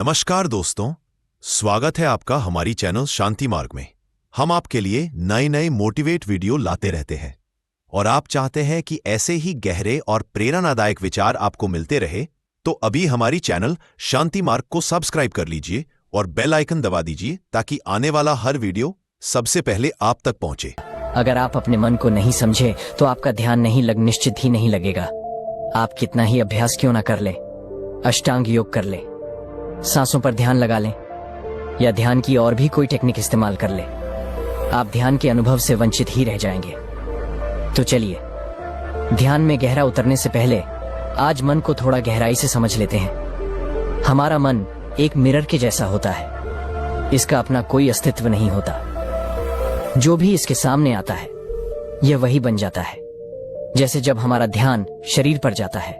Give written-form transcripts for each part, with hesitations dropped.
नमस्कार दोस्तों, स्वागत है आपका हमारी चैनल शांति मार्ग में। हम आपके लिए नए नए मोटिवेट वीडियो लाते रहते हैं और आप चाहते हैं कि ऐसे ही गहरे और प्रेरणादायक विचार आपको मिलते रहे, तो अभी हमारी चैनल शांति मार्ग को सब्सक्राइब कर लीजिए और बेल आइकन दबा दीजिए ताकि आने वाला हर वीडियो सबसे पहले आप तक पहुंचे। अगर आप अपने मन को नहीं समझे तो आपका ध्यान निश्चित ही नहीं लगेगा। आप कितना ही अभ्यास क्यों ना कर ले, अष्टांग योग कर ले, सांसों पर ध्यान लगा लें या ध्यान की और भी कोई टेक्निक इस्तेमाल कर ले, आप ध्यान के अनुभव से वंचित ही रह जाएंगे। तो चलिए, ध्यान में गहरा उतरने से पहले आज मन को थोड़ा गहराई से समझ लेते हैं। हमारा मन एक मिरर के जैसा होता है। इसका अपना कोई अस्तित्व नहीं होता। जो भी इसके सामने आता है यह वही बन जाता है। जैसे जब हमारा ध्यान शरीर पर जाता है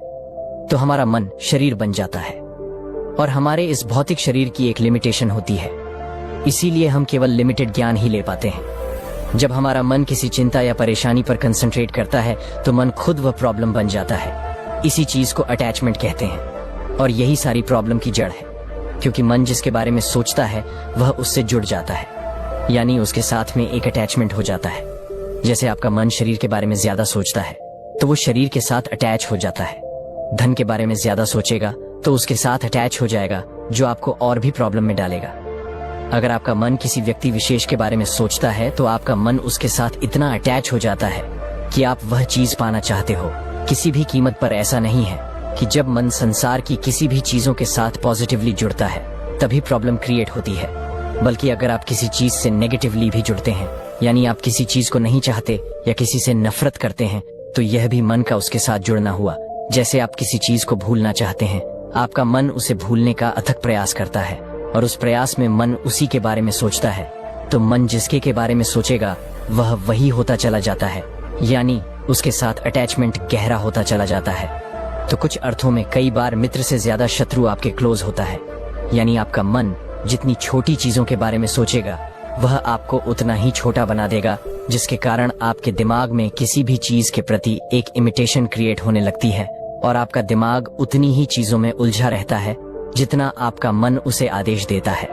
तो हमारा मन शरीर बन जाता है और हमारे इस भौतिक शरीर की एक लिमिटेशन होती है, इसीलिए हम केवल लिमिटेड ज्ञान ही ले पाते हैं। जब हमारा मन किसी चिंता या परेशानी पर कंसंट्रेट करता है तो मन खुद वह प्रॉब्लम बन जाता है। इसी चीज को अटैचमेंट कहते हैं और यही सारी प्रॉब्लम की जड़ है, क्योंकि मन जिसके बारे में सोचता है वह उससे जुड़ जाता है, यानी उसके साथ में एक अटैचमेंट हो जाता है। जैसे आपका मन शरीर के बारे में ज्यादा सोचता है तो वो शरीर के साथ अटैच हो जाता है। धन के बारे में ज्यादा सोचेगा तो उसके साथ अटैच हो जाएगा, जो आपको और भी प्रॉब्लम में डालेगा। अगर आपका मन किसी व्यक्ति विशेष के बारे में सोचता है तो आपका मन उसके साथ इतना अटैच हो जाता है कि आप वह चीज पाना चाहते हो किसी भी कीमत पर। ऐसा नहीं है कि जब मन संसार की किसी भी चीजों के साथ पॉजिटिवली जुड़ता है तभी प्रॉब्लम क्रिएट होती है, बल्कि अगर आप किसी चीज से नेगेटिवली भी जुड़ते हैं, यानी आप किसी चीज को नहीं चाहते या किसी से नफरत करते हैं, तो यह भी मन का उसके साथ जुड़ना हुआ। जैसे आप किसी चीज को भूलना चाहते हैं, आपका मन उसे भूलने का अथक प्रयास करता है और उस प्रयास में मन उसी के बारे में सोचता है, तो मन जिसके के बारे में सोचेगा वह वही होता चला जाता है, यानी उसके साथ अटैचमेंट गहरा होता चला जाता है। तो कुछ अर्थों में कई बार मित्र से ज्यादा शत्रु आपके क्लोज होता है, यानी आपका मन जितनी छोटी चीजों के बारे में सोचेगा वह आपको उतना ही छोटा बना देगा, जिसके कारण आपके दिमाग में किसी भी चीज के प्रति एक इमिटेशन क्रिएट होने लगती है और आपका दिमाग उतनी ही चीजों में उलझा रहता है जितना आपका मन उसे आदेश देता है।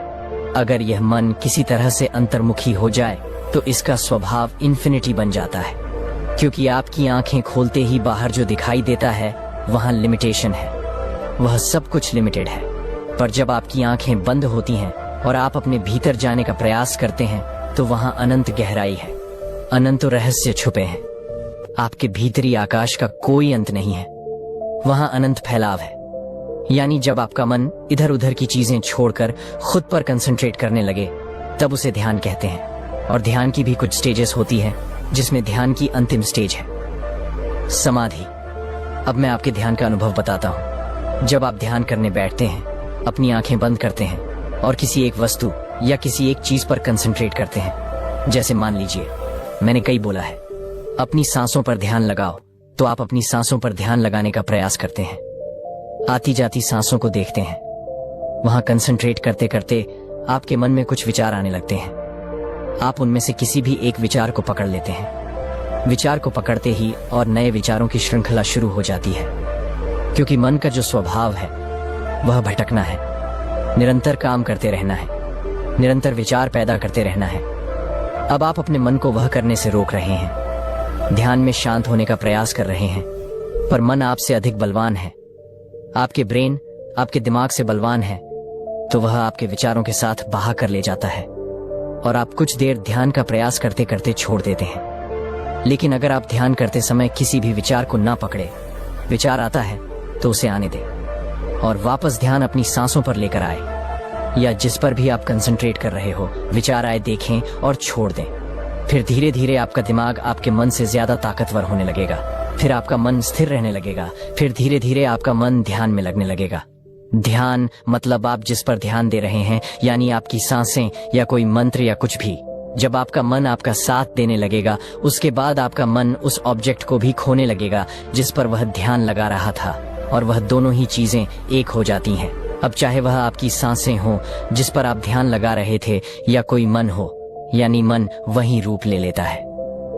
अगर यह मन किसी तरह से अंतर्मुखी हो जाए तो इसका स्वभाव इन्फिनिटी बन जाता है, क्योंकि आपकी आंखें खोलते ही बाहर जो दिखाई देता है वहां लिमिटेशन है, वह सब कुछ लिमिटेड है। पर जब आपकी आंखें बंद होती हैं और आप अपने भीतर जाने का प्रयास करते हैं तो वहां अनंत गहराई है, अनंत रहस्य छुपे हैं। आपके भीतरी आकाश का कोई अंत नहीं है, वहां अनंत फैलाव है। यानी जब आपका मन इधर उधर की चीजें छोड़कर खुद पर कंसंट्रेट करने लगे तब उसे ध्यान कहते हैं। और ध्यान की भी कुछ स्टेजेस होती है, जिसमें ध्यान की अंतिम स्टेज है समाधि। अब मैं आपके ध्यान का अनुभव बताता हूँ। जब आप ध्यान करने बैठते हैं, अपनी आंखें बंद करते हैं और किसी एक वस्तु या किसी एक चीज पर कंसंट्रेट करते हैं। जैसे मान लीजिए मैंने कई बोला है अपनी सांसों पर ध्यान लगाओ, तो आप अपनी सांसों पर ध्यान लगाने का प्रयास करते हैं। आती जाती सांसों को देखते हैं। वहां कंसंट्रेट करते करते आपके मन में कुछ विचार आने लगते हैं। आप उनमें से किसी भी एक विचार को पकड़ लेते हैं। विचार को पकड़ते ही और नए विचारों की श्रृंखला शुरू हो जाती है, क्योंकि मन का जो स्वभाव है वह भटकना है, निरंतर काम करते रहना है, निरंतर विचार पैदा करते रहना है। अब आप अपने मन को वह करने से रोक रहे हैं, ध्यान में शांत होने का प्रयास कर रहे हैं, पर मन आपसे अधिक बलवान है। आपके ब्रेन आपके दिमाग से बलवान है, तो वह आपके विचारों के साथ बहा कर ले जाता है और आप कुछ देर ध्यान का प्रयास करते करते छोड़ देते हैं। लेकिन अगर आप ध्यान करते समय किसी भी विचार को ना पकड़े, विचार आता है तो उसे आने दें और वापस ध्यान अपनी सांसों पर लेकर आए, या जिस पर भी आप कंसंट्रेट कर रहे हो, विचार आए देखें और छोड़ दें। फिर धीरे धीरे आपका दिमाग आपके मन से ज्यादा ताकतवर होने लगेगा, फिर आपका मन स्थिर रहने लगेगा, फिर धीरे धीरे आपका मन ध्यान में लगने लगेगा। ध्यान मतलब आप जिस पर ध्यान दे रहे हैं, यानी आपकी सांसें या कोई मंत्र या कुछ भी। जब आपका मन आपका साथ देने लगेगा, उसके बाद आपका मन उस ऑब्जेक्ट को भी खोने लगेगा जिस पर वह ध्यान लगा रहा था, और वह दोनों ही चीजें एक हो जाती हैं। अब चाहे वह आपकी सांसें हो जिस पर आप ध्यान लगा रहे थे, या कोई मन हो, यानी मन वही रूप ले लेता है।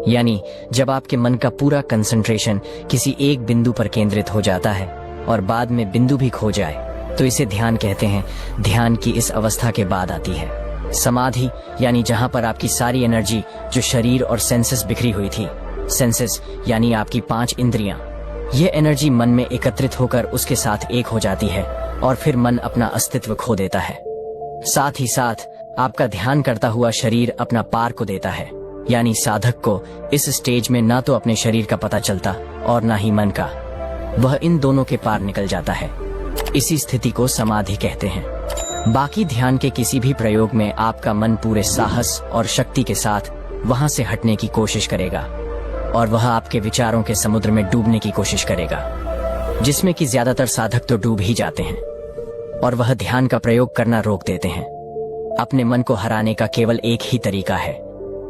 यानी जब आपके मन का पूरा कंसंट्रेशन किसी एक बिंदु पर केंद्रित हो जाता है और बाद में बिंदु भी खो जाए, तो इसे ध्यान कहते हैं। ध्यान की इस अवस्था के बाद आती है समाधि, यानी जहां पर आपकी सारी एनर्जी जो शरीर और सेंसेस बिखरी हुई थी, सेंसेस यानी आपकी 5 इंद्रियां, ये एनर्जी मन में एकत्रित होकर उसके साथ एक हो जाती है और फिर मन अपना अस्तित्व खो देता है। साथ ही साथ आपका ध्यान करता हुआ शरीर अपना पार को देता है, यानी साधक को इस स्टेज में ना तो अपने शरीर का पता चलता और ना ही मन का, वह इन दोनों के पार निकल जाता है। इसी स्थिति को समाधि कहते हैं। बाकी ध्यान के किसी भी प्रयोग में आपका मन पूरे साहस और शक्ति के साथ वहां से हटने की कोशिश करेगा और वह आपके विचारों के समुद्र में डूबने की कोशिश करेगा, जिसमें कि ज्यादातर साधक तो डूब ही जाते हैं और वह ध्यान का प्रयोग करना रोक देते हैं। अपने मन को हराने का केवल एक ही तरीका है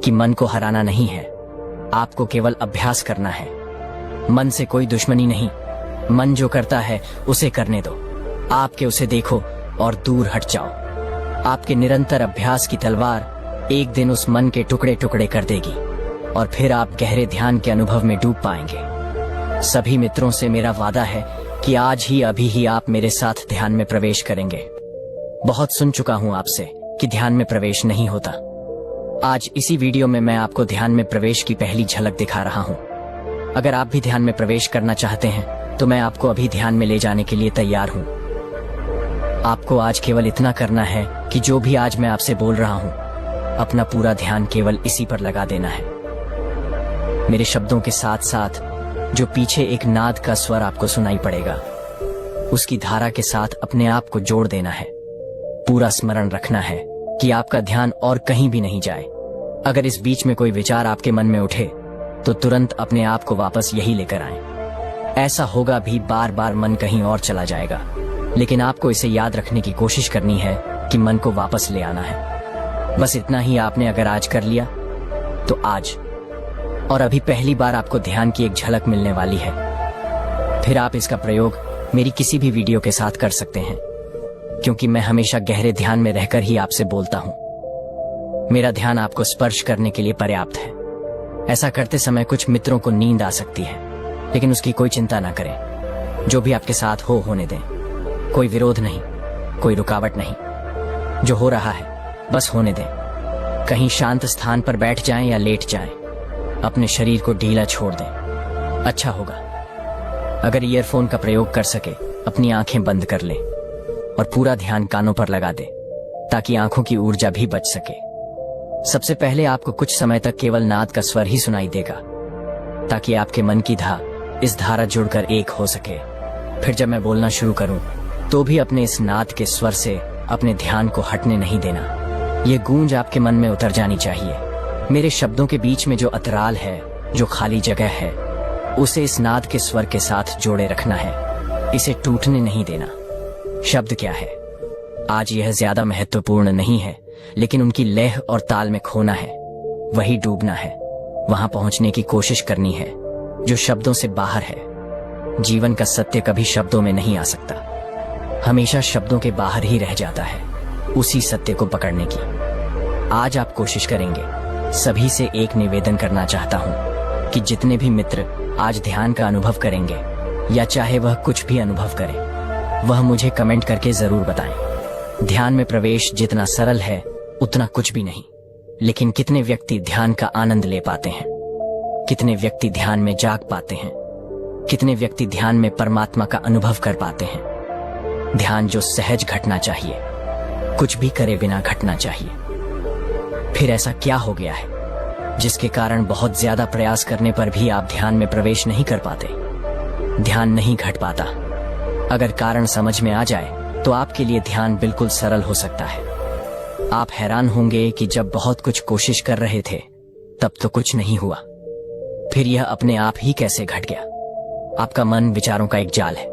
कि मन को हराना नहीं है, आपको केवल अभ्यास करना है। मन से कोई दुश्मनी नहीं, मन जो करता है उसे करने दो, आपके उसे देखो और दूर हट जाओ। आपके निरंतर अभ्यास की तलवार एक दिन उस मन के टुकड़े टुकड़े कर देगी और फिर आप गहरे ध्यान के अनुभव में डूब पाएंगे। सभी मित्रों से मेरा वादा है कि आज ही अभी ही आप मेरे साथ ध्यान में प्रवेश करेंगे। बहुत सुन चुका हूं आपसे कि ध्यान में प्रवेश नहीं होता। आज इसी वीडियो में मैं आपको ध्यान में प्रवेश की पहली झलक दिखा रहा हूं। अगर आप भी ध्यान में प्रवेश करना चाहते हैं तो मैं आपको अभी ध्यान में ले जाने के लिए तैयार हूं। आपको आज केवल इतना करना है कि जो भी आज मैं आपसे बोल रहा हूं, अपना पूरा ध्यान केवल इसी पर लगा देना है। मेरे शब्दों के साथ साथ जो पीछे एक नाद का स्वर आपको सुनाई पड़ेगा, उसकी धारा के साथ अपने आप को जोड़ देना है। पूरा स्मरण रखना है कि आपका ध्यान और कहीं भी नहीं जाए। अगर इस बीच में कोई विचार आपके मन में उठे तो तुरंत अपने आप को वापस यही लेकर आएं। ऐसा होगा भी, बार बार मन कहीं और चला जाएगा, लेकिन आपको इसे याद रखने की कोशिश करनी है कि मन को वापस ले आना है। बस इतना ही आपने अगर आज कर लिया तो आज और अभी पहली बार आपको ध्यान की एक झलक मिलने वाली है। फिर आप इसका प्रयोग मेरी किसी भी वीडियो के साथ कर सकते हैं, क्योंकि मैं हमेशा गहरे ध्यान में रहकर ही आपसे बोलता हूं। मेरा ध्यान आपको स्पर्श करने के लिए पर्याप्त है। ऐसा करते समय कुछ मित्रों को नींद आ सकती है, लेकिन उसकी कोई चिंता ना करें। जो भी आपके साथ हो होने दें, कोई विरोध नहीं, कोई रुकावट नहीं। जो हो रहा है बस होने दें। कहीं शांत स्थान पर बैठ जाएं या लेट जाएं, अपने शरीर को ढीला छोड़ दें, अच्छा होगा। अगर ईयरफोन का प्रयोग कर सके, अपनी आंखें बंद कर ले और पूरा ध्यान कानों पर लगा दे, ताकि आंखों की ऊर्जा भी बच सके। सबसे पहले आपको कुछ समय तक केवल नाद का स्वर ही सुनाई देगा, ताकि आपके मन की इस धारा जुड़कर एक हो सके। फिर जब मैं बोलना शुरू करूं तो भी अपने इस नाद के स्वर से अपने ध्यान को हटने नहीं देना। ये गूंज आपके मन में उतर जानी चाहिए। मेरे शब्दों के बीच में जो अतराल है, जो खाली जगह है, उसे इस नाद के स्वर के साथ जोड़े रखना है, इसे टूटने नहीं देना। शब्द क्या है? आज यह ज्यादा महत्वपूर्ण नहीं है, लेकिन उनकी लय और ताल में खोना है, वही डूबना है। वहां पहुंचने की कोशिश करनी है जो शब्दों से बाहर है। जीवन का सत्य कभी शब्दों में नहीं आ सकता, हमेशा शब्दों के बाहर ही रह जाता है उसी सत्य को पकड़ने की। आज आप कोशिश करेंगे। सभी से एक निवेदन करना चाहता हूं कि जितने भी मित्र आज ध्यान का अनुभव करेंगे, या चाहे वह कुछ भी अनुभव करें, वह मुझे कमेंट करके जरूर बताएं। ध्यान में प्रवेश जितना सरल है उतना कुछ भी नहीं, लेकिन कितने व्यक्ति ध्यान का आनंद ले पाते हैं, कितने व्यक्ति ध्यान में जाग पाते हैं, कितने व्यक्ति ध्यान में परमात्मा का अनुभव कर पाते हैं। ध्यान जो सहज घटना चाहिए, कुछ भी करे बिना घटना चाहिए। फिर ऐसा क्या हो गया है जिसके कारण बहुत ज्यादा प्रयास करने पर भी आप ध्यान में प्रवेश नहीं कर पाते, ध्यान नहीं घट पाता? अगर कारण समझ में आ जाए तो आपके लिए ध्यान बिल्कुल सरल हो सकता है। आप हैरान होंगे कि जब बहुत कुछ कोशिश कर रहे थे तब तो कुछ नहीं हुआ, फिर यह अपने आप ही कैसे घट गया? आपका मन विचारों का एक जाल है।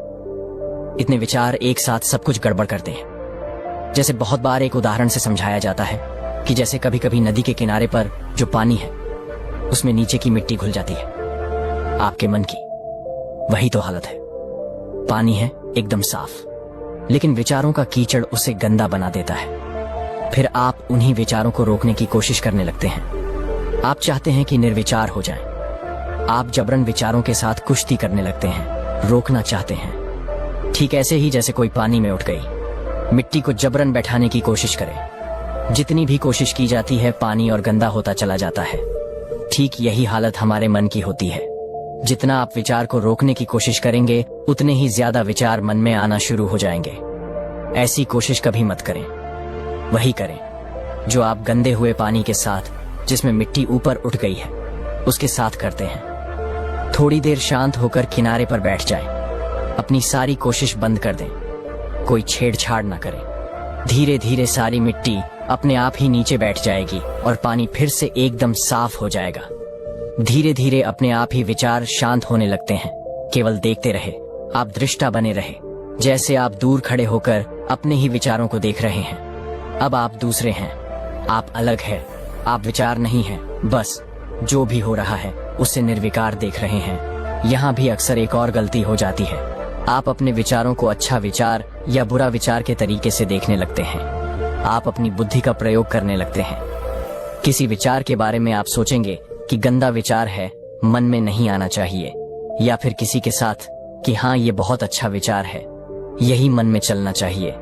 इतने विचार एक साथ सब कुछ गड़बड़ करते हैं। जैसे बहुत बार एक उदाहरण से समझाया जाता है कि जैसे कभी कभी नदी के किनारे पर जो पानी है उसमें नीचे की मिट्टी घुल जाती है, आपके मन की वही तो हालत है। पानी है एकदम साफ, लेकिन विचारों का कीचड़ उसे गंदा बना देता है। फिर आप उन्हीं विचारों को रोकने की कोशिश करने लगते हैं। आप चाहते हैं कि निर्विचार हो जाएं। आप जबरन विचारों के साथ कुश्ती करने लगते हैं, रोकना चाहते हैं। ठीक ऐसे ही जैसे कोई पानी में उठ गई, मिट्टी को जबरन बैठाने की कोशिश करे। जितनी भी कोशिश की जाती है पानी और गंदा होता चला जाता है। ठीक यही हालत हमारे मन की होती है। जितना आप विचार को रोकने की कोशिश करेंगे उतने ही ज्यादा विचार मन में आना शुरू हो जाएंगे। ऐसी कोशिश कभी मत करें। वही करें जो आप गंदे हुए पानी के साथ, जिसमें मिट्टी ऊपर उठ गई है, उसके साथ करते हैं। थोड़ी देर शांत होकर किनारे पर बैठ जाएं। अपनी सारी कोशिश बंद कर दें। कोई छेड़छाड़ ना करें। धीरे धीरे सारी मिट्टी अपने आप ही नीचे बैठ जाएगी और पानी फिर से एकदम साफ हो जाएगा। धीरे धीरे अपने आप ही विचार शांत होने लगते हैं। केवल देखते रहे, आप दृष्टा बने रहे, जैसे आप दूर खड़े होकर अपने ही विचारों को देख रहे हैं। अब आप दूसरे हैं, आप अलग हैं, आप विचार नहीं हैं। बस जो भी हो रहा है उसे निर्विकार देख रहे हैं। यहाँ भी अक्सर एक और गलती हो जाती है। आप अपने विचारों को अच्छा विचार या बुरा विचार के तरीके से देखने लगते हैं। आप अपनी बुद्धि का प्रयोग करने लगते हैं। किसी विचार के बारे में आप सोचेंगे कि गंदा विचार है, मन में नहीं आना चाहिए, या फिर किसी के साथ कि हाँ ये बहुत अच्छा विचार है, यही मन में चलना चाहिए।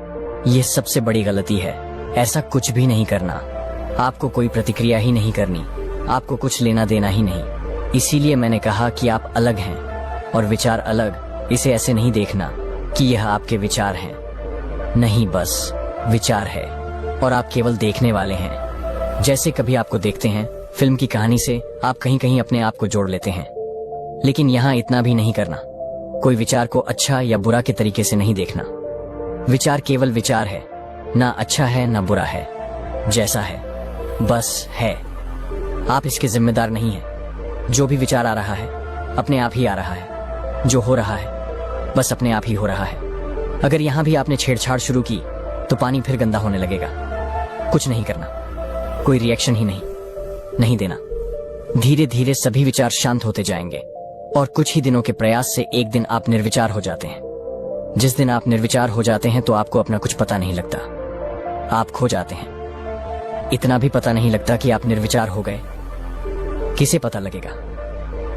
ये सबसे बड़ी गलती है। ऐसा कुछ भी नहीं करना। आपको कोई प्रतिक्रिया ही नहीं करनी, आपको कुछ लेना देना ही नहीं। इसीलिए मैंने कहा कि आप अलग हैं और विचार अलग। इसे ऐसे नहीं देखना कि यह आपके विचार हैं। नहीं, बस विचार है और आप केवल देखने वाले हैं। जैसे कभी आपको देखते हैं फिल्म की कहानी से, आप कहीं कहीं अपने आप को जोड़ लेते हैं, लेकिन यहाँ इतना भी नहीं करना। कोई विचार को अच्छा या बुरा के तरीके से नहीं देखना। विचार केवल विचार है, ना अच्छा है ना बुरा है, जैसा है बस है। आप इसके जिम्मेदार नहीं हैं। जो भी विचार आ रहा है अपने आप ही आ रहा है। जो हो रहा है बस अपने आप ही हो रहा है। अगर यहाँ भी आपने छेड़छाड़ शुरू की तो पानी फिर गंदा होने लगेगा। कुछ नहीं करना, कोई रिएक्शन ही नहीं देना। धीरे धीरे सभी विचार शांत होते जाएंगे और कुछ ही दिनों के प्रयास से एक दिन आप निर्विचार हो जाते हैं। जिस दिन आप निर्विचार हो जाते हैं तो आपको अपना कुछ पता नहीं लगता, आप खो जाते हैं। इतना भी पता नहीं लगता कि आप निर्विचार हो गए। किसे पता लगेगा?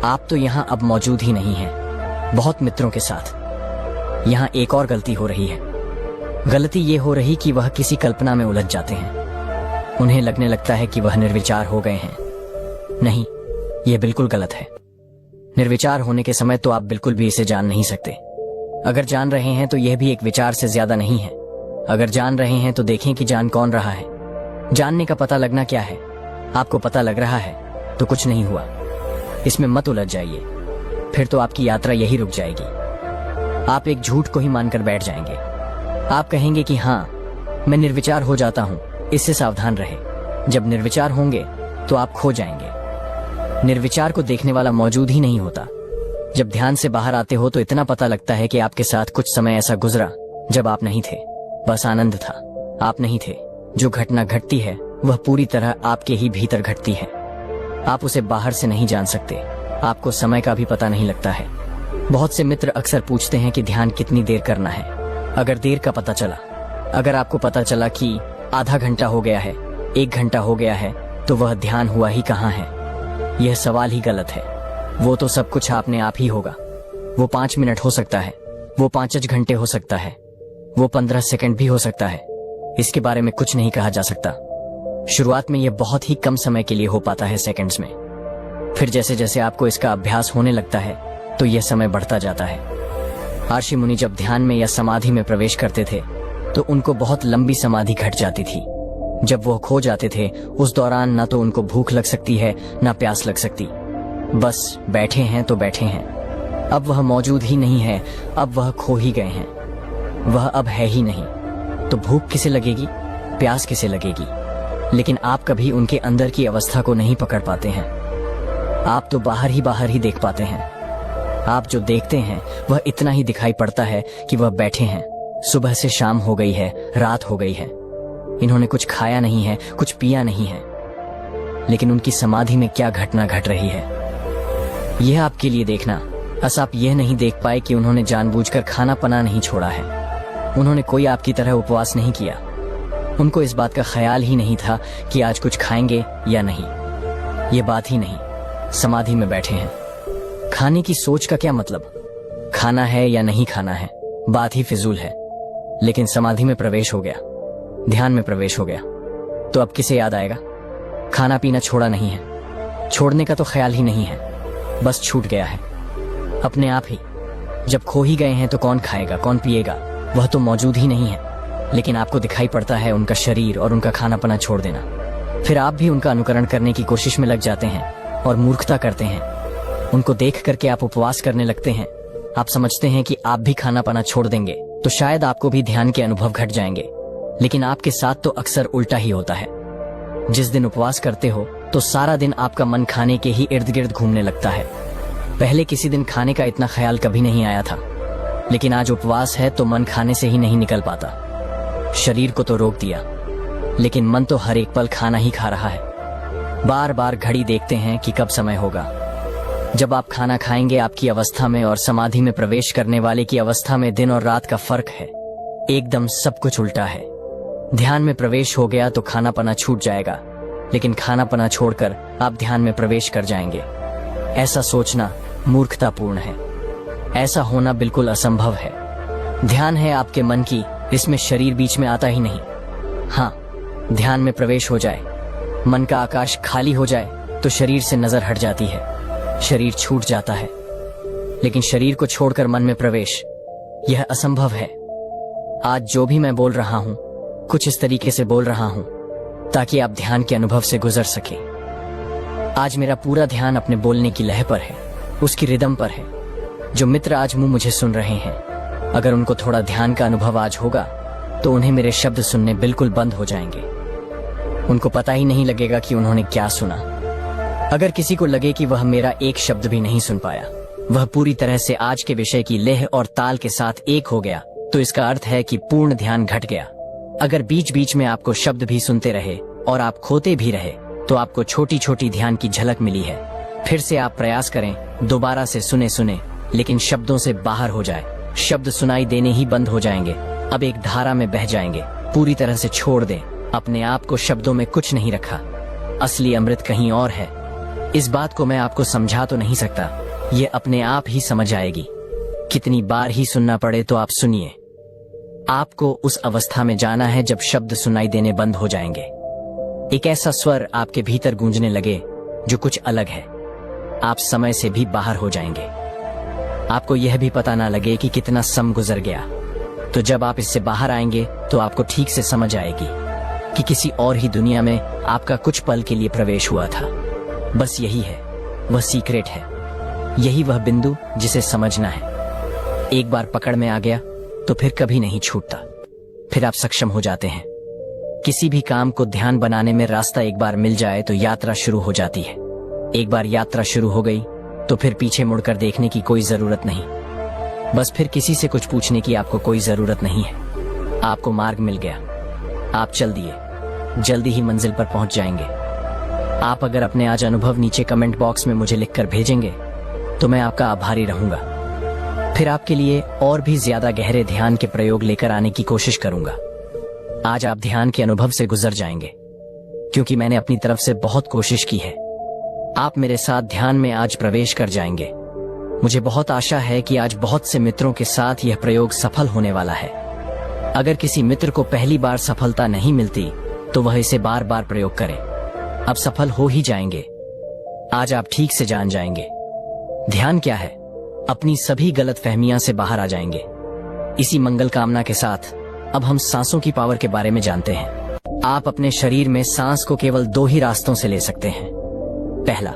आप तो यहाँ अब मौजूद ही नहीं हैं, बहुत मित्रों के साथ। यहाँ एक और गलती हो रही है। गलती ये हो रही कि वह किसी कल्पना में उलझ जाते हैं। उन्हें लगने लगता है कि वह निर्विचार हो गए हैं। नहीं, यह बिल्कुल गलत है। निर्विचार होने के समय तो आप बिल्कुल भी इसे जान नहीं सकते। अगर जान रहे हैं तो यह भी एक विचार से ज्यादा नहीं है। अगर जान रहे हैं तो देखें कि जान कौन रहा है। जानने का पता लगना क्या है? आपको पता लग रहा है तो कुछ नहीं हुआ। इसमें मत उलझ जाइए, फिर तो आपकी यात्रा यही रुक जाएगी। आप एक झूठ को ही मानकर बैठ जाएंगे। आप कहेंगे कि हाँ, मैं निर्विचार हो जाता हूं, इससे सावधान रहे। जब निर्विचार होंगे तो आप खो जाएंगे। निर्विचार को देखने वाला मौजूद ही नहीं होता। जब ध्यान से बाहर आते हो तो इतना पता लगता है कि आपके साथ कुछ समय ऐसा गुजरा जब आप नहीं थे, बस आनंद था। आप नहीं थे। जो घटना घटती है वह पूरी तरह आपके ही भीतर घटती है। आप उसे बाहर से नहीं जान सकते। आपको समय का भी पता नहीं लगता है। बहुत से मित्र अक्सर पूछते हैं कि ध्यान कितनी देर करना है। अगर देर का पता चला, अगर आपको पता चला कि आधा घंटा हो गया है, 1 घंटा हो गया है, तो वह ध्यान हुआ ही कहाँ है? यह सवाल ही गलत है। वो तो सब कुछ आपने आप ही होगा। वो 5 मिनट हो सकता है, वो 5 घंटे हो सकता है, वो 15 सेकंड भी हो सकता है। इसके बारे में कुछ नहीं कहा जा सकता। शुरुआत में यह बहुत ही कम समय के लिए हो पाता है, सेकंड्स में। फिर जैसे जैसे आपको इसका अभ्यास होने लगता है तो यह समय बढ़ता जाता है। महर्षि मुनि जब ध्यान में या समाधि में प्रवेश करते थे तो उनको बहुत लंबी समाधि घट जाती थी। जब वो खो जाते थे उस दौरान ना तो उनको भूख लग सकती है ना प्यास लग सकती। बस बैठे हैं तो बैठे हैं। अब वह मौजूद ही नहीं है, अब वह खो ही गए हैं। वह अब है ही नहीं। तो भूख किसे लगेगी, प्यास किसे लगेगी? लेकिन आप कभी उनके अंदर की अवस्था को नहीं पकड़ पाते हैं। आप तो बाहर ही देख पाते हैं। आप जो देखते हैं वह इतना ही दिखाई पड़ता है कि वह बैठे हैं। सुबह से शाम हो गई है, रात हो गई है। इन्होंने कुछ खाया नहीं है, कुछ पिया नहीं है, लेकिन उनकी समाधि में क्या घटना घट रही है यह आपके लिए देखना। बस आप यह नहीं देख पाए कि उन्होंने जानबूझकर खाना पना नहीं छोड़ा है। उन्होंने कोई आपकी तरह उपवास नहीं किया। उनको इस बात का ख्याल ही नहीं था कि आज कुछ खाएंगे या नहीं। ये बात ही नहीं, समाधि में बैठे हैं। खाने की सोच का क्या मतलब? खाना है या नहीं खाना है, बात ही फिजूल है। लेकिन समाधि में प्रवेश हो गया, ध्यान में प्रवेश हो गया, तो अब किसे याद आएगा? खाना पीना छोड़ा नहीं है, छोड़ने का तो ख्याल ही नहीं है, बस छूट गया है अपने आप ही। जब खो ही गए हैं तो कौन खाएगा, कौन पिएगा, वह तो मौजूद ही नहीं है। लेकिन आपको दिखाई पड़ता है उनका शरीर और उनका खाना पना छोड़ देना। फिर आप भी उनका अनुकरण करने की कोशिश में लग जाते हैं और मूर्खता करते हैं। उनको देख करके आप उपवास करने लगते हैं। आप समझते हैं कि आप भी खाना पना छोड़ देंगे तो शायद आपको भी ध्यान के अनुभव घट जाएंगे। लेकिन आपके साथ तो अक्सर उल्टा ही होता है। जिस दिन उपवास करते हो तो सारा दिन आपका मन खाने के ही इर्द गिर्द घूमने लगता है। पहले किसी दिन खाने का इतना ख्याल कभी नहीं आया था, लेकिन आज उपवास है तो मन खाने से ही नहीं निकल पाता। शरीर को तो रोक दिया, लेकिन मन तो हर एक पल खाना ही खा रहा है। बार बार घड़ी देखते हैं कि कब समय होगा। जब आप खाना खाएंगे, आपकी अवस्था में और समाधि में प्रवेश करने वाले की अवस्था में दिन और रात का फर्क है। एकदम सब कुछ उल्टा है। ध्यान में प्रवेश हो गया तो खाना पना छूट जाएगा, लेकिन खाना पना छोड़कर आप ध्यान में प्रवेश कर जाएंगे। ऐसा सोचना मूर्खतापूर्ण है। ऐसा होना बिल्कुल असंभव है। ध्यान है आपके मन की, इसमें शरीर बीच में आता ही नहीं। हाँ, ध्यान में प्रवेश हो जाए, मन का आकाश खाली हो जाए तो शरीर से नजर हट जाती है, शरीर छूट जाता है। लेकिन शरीर को छोड़कर मन में प्रवेश, यह असंभव है। आज जो भी मैं बोल रहा हूं, कुछ इस तरीके से बोल रहा हूं ताकि आप ध्यान के अनुभव से गुजर सके। आज मेरा पूरा ध्यान अपने बोलने की लय पर है, उसकी रिदम पर है। जो मित्र आज मुझे सुन रहे हैं, अगर उनको थोड़ा ध्यान का अनुभव आज होगा तो उन्हें मेरे शब्द सुनने बिल्कुल बंद हो जाएंगे। उनको पता ही नहीं लगेगा कि उन्होंने क्या सुना। अगर किसी को लगे कि वह मेरा एक शब्द भी नहीं सुन पाया, वह पूरी तरह से आज के विषय की लेह और ताल के साथ एक हो गया, तो इसका अर्थ है कि पूर्ण ध्यान घट गया। अगर बीच बीच में आपको शब्द भी सुनते रहे और आप खोते भी रहे, तो आपको छोटी छोटी ध्यान की झलक मिली है। फिर से आप प्रयास करें, दोबारा से सुने, लेकिन शब्दों से बाहर हो जाए। शब्द सुनाई देने ही बंद हो जाएंगे। अब एक धारा में बह जाएंगे। पूरी तरह से छोड़ दें अपने आप को। शब्दों में कुछ नहीं रखा, असली अमृत कहीं और है। इस बात को मैं आपको समझा तो नहीं सकता, ये अपने आप ही समझ आएगी। कितनी बार ही सुनना पड़े तो आप सुनिए। आपको उस अवस्था में जाना है जब शब्द सुनाई देने बंद हो जाएंगे। एक ऐसा स्वर आपके भीतर गूंजने लगे जो कुछ अलग है। आप समय से भी बाहर हो जाएंगे। आपको यह भी पता ना लगे कि कितना समय गुजर गया। तो जब आप इससे बाहर आएंगे तो आपको ठीक से समझ आएगी कि किसी और ही दुनिया में आपका कुछ पल के लिए प्रवेश हुआ था। बस यही है, वह सीक्रेट है। यही वह बिंदु जिसे समझना है। एक बार पकड़ में आ गया तो फिर कभी नहीं छूटता। फिर आप सक्षम हो जाते हैं। किसी भी काम को ध्यान बनाने में रास्ता एक बार मिल जाए तो यात्रा शुरू हो जाती है। एक बार यात्रा शुरू हो गई तो फिर पीछे मुड़कर देखने की कोई जरूरत नहीं। बस फिर किसी से कुछ पूछने की आपको कोई जरूरत नहीं है। आपको मार्ग मिल गया, आप चल दिए, जल्दी ही मंजिल पर पहुंच जाएंगे। आप अगर अपने आज अनुभव नीचे कमेंट बॉक्स में मुझे लिखकर भेजेंगे तो मैं आपका आभारी रहूंगा। फिर आपके लिए और भी ज्यादा गहरे ध्यान के प्रयोग लेकर आने की कोशिश करूंगा। आज आप ध्यान के अनुभव से गुजर जाएंगे, क्योंकि मैंने अपनी तरफ से बहुत कोशिश की है। आप मेरे साथ ध्यान में आज प्रवेश कर जाएंगे। मुझे बहुत आशा है कि आज बहुत से मित्रों के साथ यह प्रयोग सफल होने वाला है। अगर किसी मित्र को पहली बार सफलता नहीं मिलती तो वह इसे बार बार प्रयोग करे। अब सफल हो ही जाएंगे। आज आप ठीक से जान जाएंगे ध्यान क्या है। अपनी सभी गलत फहमियां से बाहर आ जाएंगे। इसी मंगल कामना के साथ अब हम सांसों की पावर के बारे में जानते हैं। आप अपने शरीर में सांस को केवल दो ही रास्तों से ले सकते हैं। पहला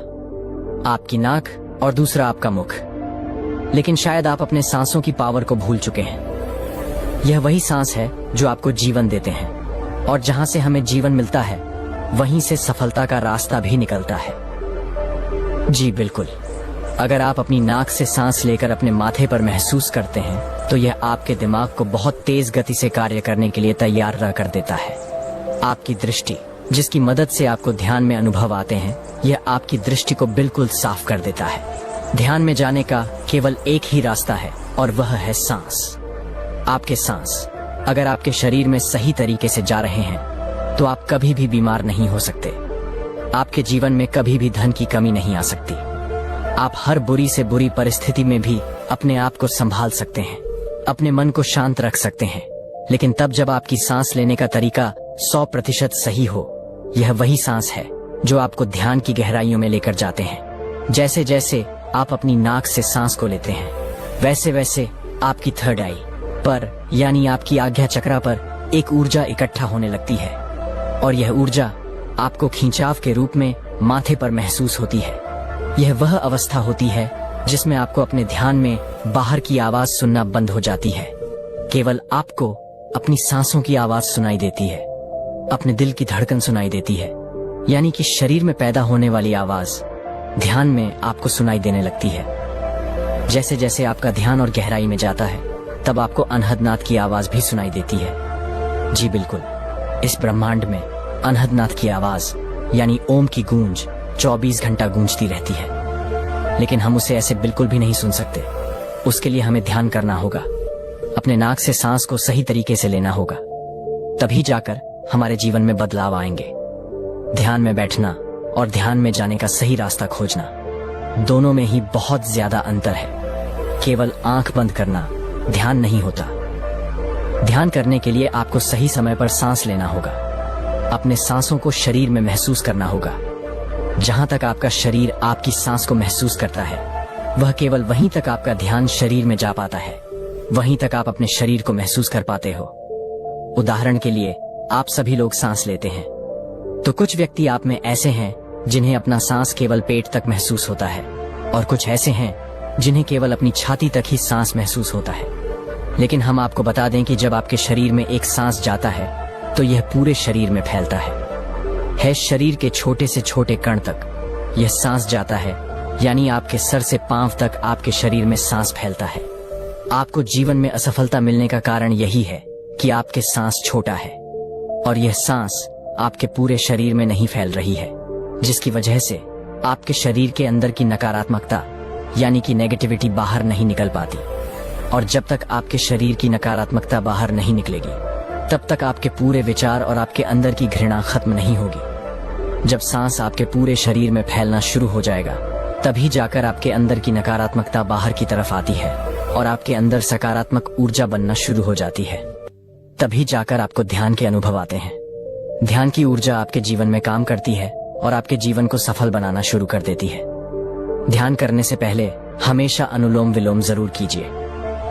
आपकी नाक और दूसरा आपका मुख। लेकिन शायद आप अपने सांसों की पावर को भूल चुके हैं। यह वही सांस है जो आपको जीवन देते हैं, और जहां से हमें जीवन मिलता है वहीं से सफलता का रास्ता भी निकलता है। जी बिल्कुल, अगर आप अपनी नाक से सांस लेकर अपने माथे पर महसूस करते हैं तो यह आपके दिमाग को बहुत तेज गति से कार्य करने के लिए तैयार कर देता है। आपकी दृष्टि, जिसकी मदद से आपको ध्यान में अनुभव आते हैं, यह आपकी दृष्टि को बिल्कुल साफ कर देता है। ध्यान में जाने का केवल एक ही रास्ता है और वह है सांस। आपके सांस अगर आपके शरीर में सही तरीके से जा रहे हैं तो आप कभी भी बीमार नहीं हो सकते। आपके जीवन में कभी भी धन की कमी नहीं आ सकती। आप हर बुरी से बुरी परिस्थिति में भी अपने आप को संभाल सकते हैं। अपने मन को शांत रख सकते हैं, लेकिन तब जब आपकी सांस लेने का तरीका 100% सही हो। यह वही सांस है जो आपको ध्यान की गहराइयों में लेकर जाते हैं। जैसे जैसे आप अपनी नाक से सांस को लेते हैं, वैसे वैसे आपकी थर्ड आई पर यानी आपकी आज्ञा चक्रा पर एक ऊर्जा इकट्ठा होने लगती है, और यह ऊर्जा आपको खिंचाव के रूप में माथे पर महसूस होती है। यह वह अवस्था होती है जिसमें आपको अपने ध्यान में बाहर की आवाज सुनना बंद हो जाती है। केवल आपको अपनी सांसों की आवाज सुनाई देती है, अपने दिल की धड़कन सुनाई देती है, यानी कि शरीर में पैदा होने वाली आवाज ध्यान में आपको सुनाई देने लगती है। जैसे जैसे आपका ध्यान और गहराई में जाता है, तब आपको अनहद नाद की आवाज भी सुनाई देती है। जी बिल्कुल, इस ब्रह्मांड में अनहद नाद की आवाज यानी ओम की गूंज 24 घंटा गूंजती रहती है, लेकिन हम उसे ऐसे बिल्कुल भी नहीं सुन सकते। उसके लिए हमें ध्यान करना होगा, अपने नाक से सांस को सही तरीके से लेना होगा, तभी जाकर हमारे जीवन में बदलाव आएंगे। ध्यान में बैठना और ध्यान में जाने का सही रास्ता खोजना, दोनों में ही बहुत ज्यादा अंतर है। केवल आंख बंद करना ध्यान नहीं होता। ध्यान करने के लिए आपको सही समय पर सांस लेना होगा, अपने सांसों को शरीर में महसूस करना होगा। जहां तक आपका शरीर आपकी सांस को महसूस करता है, वह केवल वहीं तक आपका ध्यान शरीर में जा पाता है, वहीं तक आप अपने शरीर को महसूस कर पाते हो। उदाहरण के लिए, आप सभी लोग सांस लेते हैं, तो कुछ व्यक्ति आप में ऐसे हैं जिन्हें अपना सांस केवल पेट तक महसूस होता है, और कुछ ऐसे हैं जिन्हें केवल अपनी छाती तक ही सांस महसूस होता है। लेकिन हम आपको बता दें कि जब आपके शरीर में एक सांस जाता है, तो यह पूरे शरीर में फैलता है शरीर के छोटे से छोटे कण तक यह सांस जाता है, यानी आपके सर से पांव तक आपके शरीर में सांस फैलता है। आपको जीवन में असफलता मिलने का कारण यही है कि आपके सांस छोटा है, और यह सांस आपके पूरे शरीर में नहीं फैल रही है, जिसकी वजह से आपके शरीर के अंदर की नकारात्मकता यानी कि नेगेटिविटी बाहर नहीं निकल पाती। और जब तक आपके शरीर की नकारात्मकता बाहर नहीं निकलेगी, तब तक आपके पूरे विचार और आपके अंदर की घृणा खत्म नहीं होगी। जब सांस आपके पूरे शरीर में फैलना शुरू हो जाएगा, तभी जाकर आपके अंदर की नकारात्मकता बाहर की तरफ आती है और आपके अंदर सकारात्मक ऊर्जा बनना शुरू हो जाती है। तभी जाकर आपको ध्यान के अनुभव आते हैं। ध्यान की ऊर्जा आपके जीवन में काम करती है और आपके जीवन को सफल बनाना शुरू कर देती है। ध्यान करने से पहले हमेशा अनुलोम विलोम जरूर कीजिए।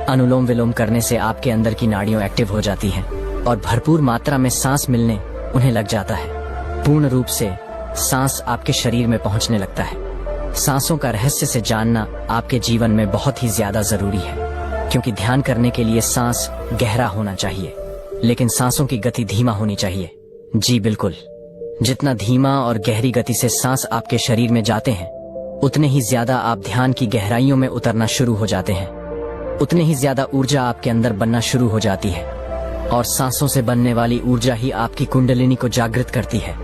अनुलोम विलोम करने से आपके अंदर की नाड़ियां एक्टिव हो जाती हैं और भरपूर मात्रा में सांस मिलने उन्हें लग जाता है। पूर्ण रूप से सांस आपके शरीर में पहुंचने लगता है। सांसों का रहस्य से जानना आपके जीवन में बहुत ही ज्यादा जरूरी है, क्योंकि ध्यान करने के लिए सांस गहरा होना चाहिए, लेकिन सांसों की गति धीमा होनी चाहिए। जी बिल्कुल, जितना धीमा और गहरी गति से सांस आपके शरीर में जाते हैं, उतने ही ज्यादा आप ध्यान की गहराइयों में उतरना शुरू हो जाते हैं, उतने ही ज्यादा ऊर्जा आपके अंदर बनना शुरू हो जाती है, और सांसों से बनने वाली ऊर्जा ही आपकी कुंडलिनी को जागृत करती है,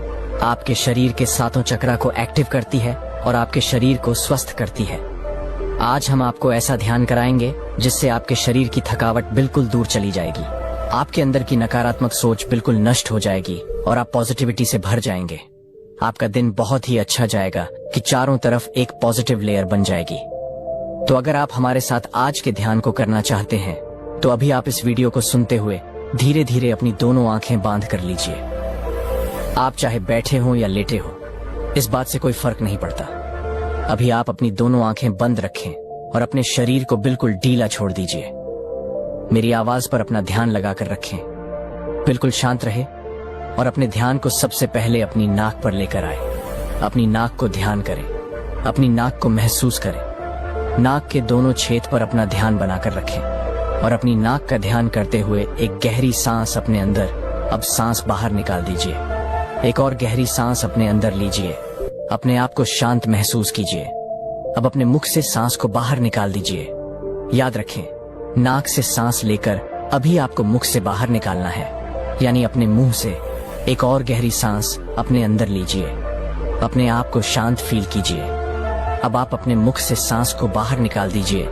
आपके शरीर के सातों चक्रा को एक्टिव करती है और आपके शरीर को स्वस्थ करती है। आज हम आपको ऐसा ध्यान कराएंगे जिससे आपके शरीर की थकावट बिल्कुल दूर चली जाएगी, आपके अंदर की नकारात्मक सोच बिल्कुल नष्ट हो जाएगी और आप पॉजिटिविटी से भर जाएंगे। आपका दिन बहुत ही अच्छा जाएगा कि चारों तरफ एक पॉजिटिव लेयर बन जाएगी। तो अगर आप हमारे साथ आज के ध्यान को करना चाहते हैं, तो अभी आप इस वीडियो को सुनते हुए धीरे धीरे अपनी दोनों आंखें बांध कर लीजिए। आप चाहे बैठे हो या लेटे हो, इस बात से कोई फर्क नहीं पड़ता। अभी आप अपनी दोनों आंखें बंद रखें और अपने शरीर को बिल्कुल ढीला छोड़ दीजिए। मेरी आवाज पर अपना ध्यान लगाकर रखें, बिल्कुल शांत रहे और अपने ध्यान को सबसे पहले अपनी नाक पर लेकर आए। अपनी नाक को ध्यान करें, अपनी नाक को महसूस करें। नाक के दोनों छेद पर अपना ध्यान बनाकर रखें और अपनी नाक का ध्यान करते हुए एक गहरी सांस अपने अंदर, अब सांस बाहर निकाल दीजिए। एक और गहरी सांस अपने अंदर लीजिए, अपने आप को शांत महसूस कीजिए। अब अपने मुख से सांस को बाहर निकाल दीजिए। याद रखें, नाक से सांस लेकर अभी आपको मुख से बाहर निकालना है, यानी अपने मुंह से एक और गहरी सांस अपने अंदर लीजिए। अपने आप को शांत फील कीजिए। अब आप अपने मुख से सांस को बाहर निकाल दीजिए।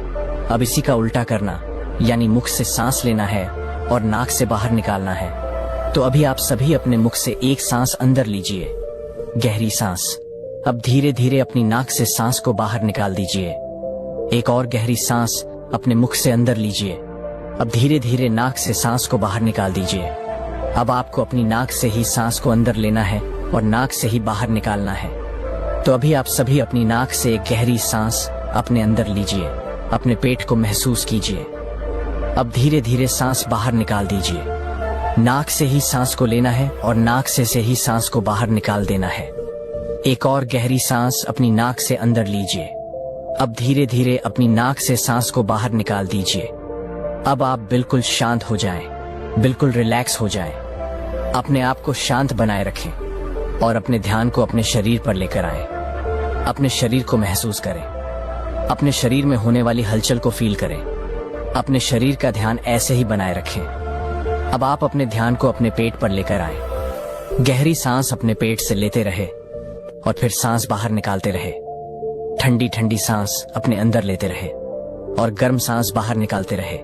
अब इसी का उल्टा करना, यानी मुख से सांस लेना है और नाक से बाहर निकालना है। तो अभी आप सभी अपने मुख से एक सांस अंदर लीजिए, गहरी सांस। अब धीरे धीरे अपनी नाक से सांस को बाहर निकाल दीजिए। एक और गहरी सांस अपने मुख से अंदर लीजिए। अब धीरे धीरे नाक से सांस को बाहर निकाल दीजिए। अब आपको अपनी नाक से ही सांस को अंदर लेना है और नाक से ही बाहर निकालना है। तो अभी आप सभी अपनी नाक से एक गहरी सांस अपने अंदर लीजिए, अपने पेट को महसूस कीजिए। अब धीरे धीरे सांस बाहर निकाल दीजिए। नाक से ही सांस को लेना है और नाक से ही सांस को बाहर निकाल देना है। एक और गहरी सांस अपनी नाक से अंदर लीजिए। अब धीरे धीरे अपनी नाक से सांस को बाहर निकाल दीजिए। अब आप बिल्कुल शांत हो जाएं, बिल्कुल रिलैक्स हो जाएं। अपने आप को शांत बनाए रखें और अपने ध्यान को अपने शरीर पर लेकर आएं। अपने शरीर को महसूस करें, अपने शरीर में होने वाली हलचल को फील करें। अपने शरीर का ध्यान ऐसे ही बनाए रखें। अब आप अपने ध्यान को अपने पेट पर लेकर आएं। गहरी सांस अपने पेट से लेते रहे और फिर सांस बाहर निकालते रहे। ठंडी ठंडी सांस अपने अंदर लेते रहे और गर्म सांस बाहर निकालते रहे।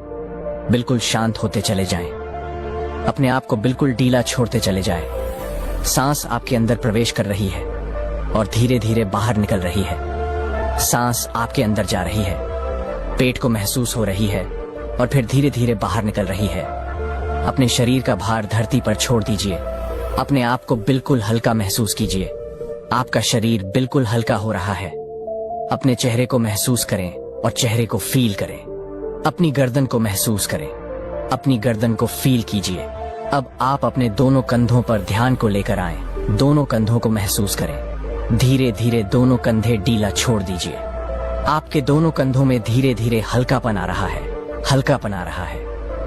बिल्कुल शांत होते चले जाएं। अपने आप को बिल्कुल ढीला छोड़ते चले जाएं। सांस आपके अंदर प्रवेश कर रही है और धीरे धीरे बाहर निकल रही है। सांस आपके अंदर जा रही है, पेट को महसूस हो रही है और फिर धीरे धीरे बाहर निकल रही है। अपने शरीर का भार धरती पर छोड़ दीजिए। अपने आप को बिल्कुल हल्का महसूस कीजिए। आपका शरीर बिल्कुल हल्का हो रहा है। अपने चेहरे को महसूस करें और चेहरे को फील करें। अपनी गर्दन को महसूस करें, अपनी गर्दन को फील कीजिए। अब आप अपने दोनों कंधों पर ध्यान को लेकर आएं। दोनों कंधों को महसूस करें। धीरे धीरे दोनों कंधे ढीला छोड़ दीजिए। आपके दोनों कंधों में धीरे धीरे हल्कापन आ रहा है, हल्कापन आ रहा है।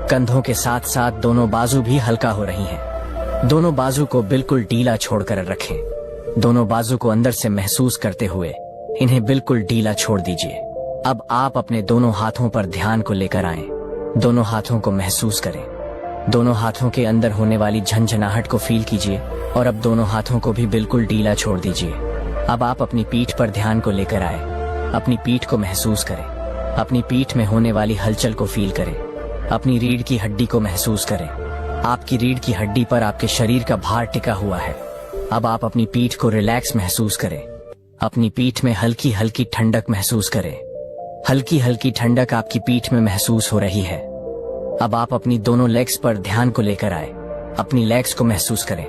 कंधों के साथ साथ दोनों बाजू भी हल्का हो रही हैं। दोनों बाजू को बिल्कुल ढीला छोड़कर रखें। दोनों बाजू को अंदर से महसूस करते हुए इन्हें बिल्कुल ढीला छोड़ दीजिए। अब आप अपने दोनों हाथों पर ध्यान को लेकर आएं। दोनों हाथों को महसूस करें। दोनों हाथों के अंदर होने वाली झंझनाहट को फील कीजिए और अब दोनों हाथों को भी बिल्कुल ढीला छोड़ दीजिए। अब आप अपनी पीठ पर ध्यान को लेकर आए। अपनी पीठ को महसूस करें। अपनी पीठ में होने वाली हलचल को फील करें। अपनी रीढ़ की हड्डी को महसूस करें। आपकी रीढ़ की हड्डी पर आपके शरीर का भार टिका हुआ है। अब आप अपनी पीठ को रिलैक्स महसूस करें। अपनी पीठ में हल्की हल्की ठंडक महसूस करें। हल्की हल्की ठंडक आपकी पीठ में महसूस हो रही है। अब आप अपनी दोनों लेग्स पर ध्यान को लेकर आए। अपनी लेग्स को महसूस करें।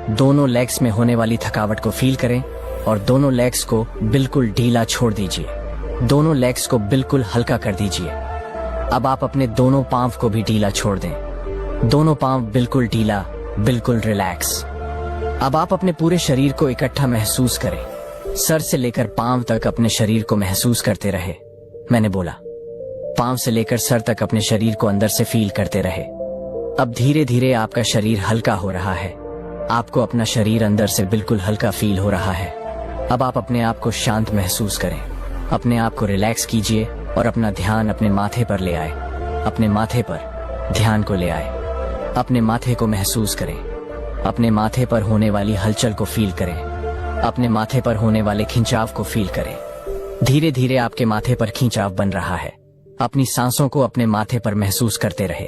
दोनों लेग्स में होने वाली थकावट को फील करें और दोनों लेग्स को बिल्कुल ढीला छोड़ दीजिए। दोनों लेग्स को बिल्कुल हल्का कर दीजिए। अब आप अपने दोनों पांव को भी ढीला छोड़ दें। दोनों पांव बिल्कुल ढीला, बिल्कुल रिलैक्स। अब आप अपने पूरे शरीर को इकट्ठा महसूस करें। सर से लेकर पांव तक अपने शरीर को महसूस करते रहे। मैंने बोला, पांव से लेकर सर तक अपने शरीर को अंदर से फील करते रहे। अब धीरे धीरे आपका शरीर हल्का हो रहा है। आपको अपना शरीर अंदर से बिल्कुल हल्का फील हो रहा है। अब आप अपने आप को शांत महसूस करें। अपने आप को रिलैक्स कीजिए और अपना ध्यान अपने माथे पर ले आए। अपने माथे पर ध्यान को ले आए। अपने माथे को महसूस करें। अपने माथे पर होने वाली हलचल को फील करें। अपने माथे पर होने वाले खिंचाव को फील करें। धीरे धीरे आपके माथे पर खिंचाव बन रहा है। अपनी सांसों को अपने माथे पर महसूस करते रहे।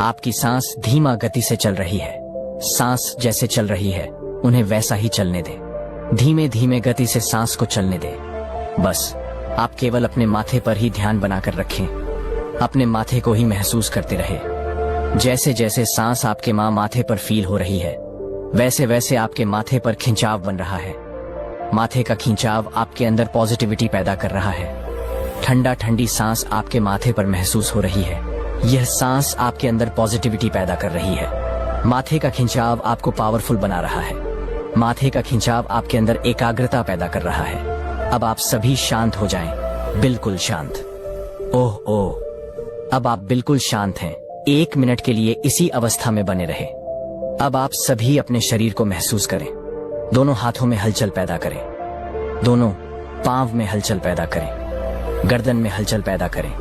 आपकी सांस धीमा गति से चल रही है। सांस जैसे चल रही है उन्हें वैसा ही चलने दें। धीमे धीमे गति से सांस को चलने दें। बस आप केवल अपने माथे पर ही ध्यान बनाकर रखें। अपने माथे को ही महसूस करते रहे। जैसे जैसे सांस आपके माथे पर फील हो रही है वैसे वैसे आपके माथे पर खिंचाव बन रहा है। माथे का खिंचाव आपके अंदर पॉजिटिविटी पैदा कर रहा है। ठंडा ठंडी सांस आपके माथे पर महसूस हो रही है। यह सांस आपके अंदर पॉजिटिविटी पैदा कर रही है। माथे का खिंचाव आपको पावरफुल बना रहा है। माथे का खिंचाव आपके अंदर एकाग्रता पैदा कर रहा है। अब आप सभी शांत हो जाएं, बिल्कुल शांत। ओह ओह, अब आप बिल्कुल शांत हैं। 1 मिनट के लिए इसी अवस्था में बने रहे। अब आप सभी अपने शरीर को महसूस करें। दोनों हाथों में हलचल पैदा करें। दोनों पांव में हलचल पैदा करें। गर्दन में हलचल पैदा करें।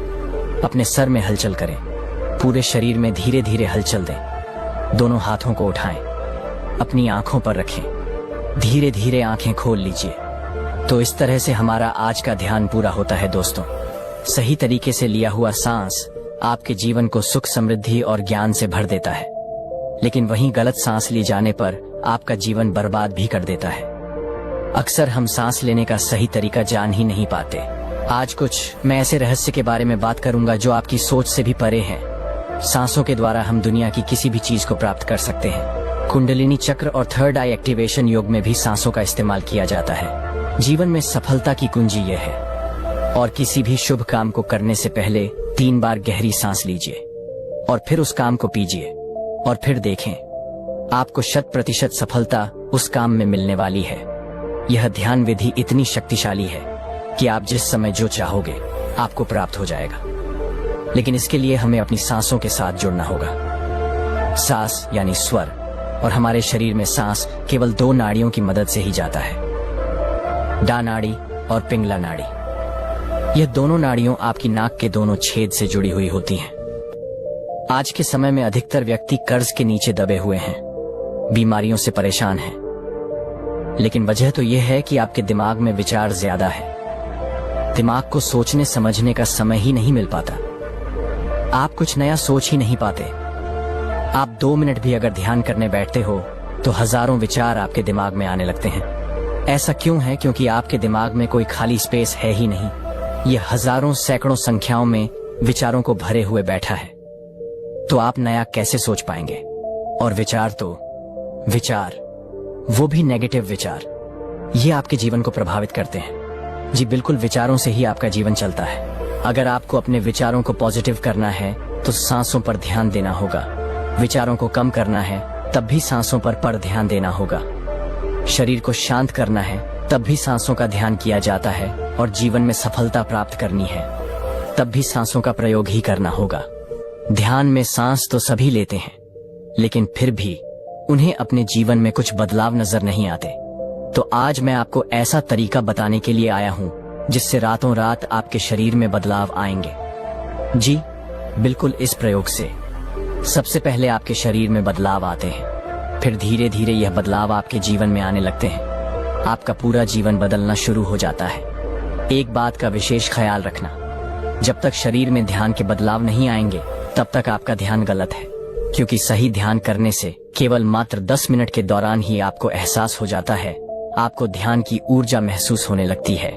अपने सर में हलचल करें। पूरे शरीर में धीरे धीरे हलचल दें। दोनों हाथों को उठाएं। अपनी आंखों पर रखें। धीरे धीरे आंखें खोल लीजिए। तो इस तरह से हमारा आज का ध्यान पूरा होता है दोस्तों। सही तरीके से लिया हुआ सांस आपके जीवन को सुख, समृद्धि और ज्ञान से भर देता है, लेकिन वहीं गलत सांस ली जाने पर आपका जीवन बर्बाद भी कर देता है। अक्सर हम सांस लेने का सही तरीका जान ही नहीं पाते। आज कुछ मैं ऐसे रहस्य के बारे में बात करूंगा जो आपकी सोच से भी परे हैं। सांसों के द्वारा हम दुनिया की किसी भी चीज को प्राप्त कर सकते हैं। कुंडलिनी चक्र और थर्ड आई एक्टिवेशन योग में भी सांसों का इस्तेमाल किया जाता है। जीवन में सफलता की कुंजी यह है। और किसी भी शुभ काम को करने से पहले 3 बार गहरी सांस लीजिए और फिर उस काम को कीजिए और फिर देखें, आपको 100% सफलता उस काम में मिलने वाली है। यह ध्यान विधि इतनी शक्तिशाली है कि आप जिस समय जो चाहोगे आपको प्राप्त हो जाएगा। लेकिन इसके लिए हमें अपनी सांसों के साथ जुड़ना होगा। सांस यानी स्वर, और हमारे शरीर में सांस केवल 2 नाड़ियों की मदद से ही जाता है, डा नाड़ी और पिंगला नाड़ी। यह दोनों नाड़ियों आपकी नाक के दोनों छेद से जुड़ी हुई होती हैं। आज के समय में अधिकतर व्यक्ति कर्ज के नीचे दबे हुए हैं, बीमारियों से परेशान हैं। लेकिन वजह तो यह है कि आपके दिमाग में विचार ज्यादा है। दिमाग को सोचने समझने का समय ही नहीं मिल पाता। आप कुछ नया सोच ही नहीं पाते। आप 2 मिनट भी अगर ध्यान करने बैठते हो तो हजारों विचार आपके दिमाग में आने लगते हैं। ऐसा क्यों है? क्योंकि आपके दिमाग में कोई खाली स्पेस है ही नहीं। यह हजारों सैकड़ों संख्याओं में विचारों को भरे हुए बैठा है। तो आप नया कैसे सोच पाएंगे? और विचार, वो भी नेगेटिव विचार, ये आपके जीवन को प्रभावित करते हैं। जी बिल्कुल, विचारों से ही आपका जीवन चलता है। अगर आपको अपने विचारों को पॉजिटिव करना है तो सांसों पर ध्यान देना होगा। विचारों को कम करना है तब भी सांसों पर ध्यान देना होगा। शरीर को शांत करना है तब भी सांसों का ध्यान किया जाता है। और जीवन में सफलता प्राप्त करनी है तब भी सांसों का प्रयोग ही करना होगा। ध्यान में सांस तो सभी लेते हैं, लेकिन फिर भी उन्हें अपने जीवन में कुछ बदलाव नजर नहीं आते। तो आज मैं आपको ऐसा तरीका बताने के लिए आया हूं जिससे रातों रात आपके शरीर में बदलाव आएंगे। जी बिल्कुल, इस प्रयोग से सबसे पहले आपके शरीर में बदलाव आते हैं, फिर धीरे धीरे यह बदलाव आपके जीवन में आने लगते हैं। आपका पूरा जीवन बदलना शुरू हो जाता है। एक बात का विशेष ख्याल रखना, जब तक शरीर में ध्यान के बदलाव नहीं आएंगे तब तक आपका ध्यान गलत है। क्योंकि सही ध्यान करने से केवल मात्र 10 मिनट के दौरान ही आपको एहसास हो जाता है, आपको ध्यान की ऊर्जा महसूस होने लगती है।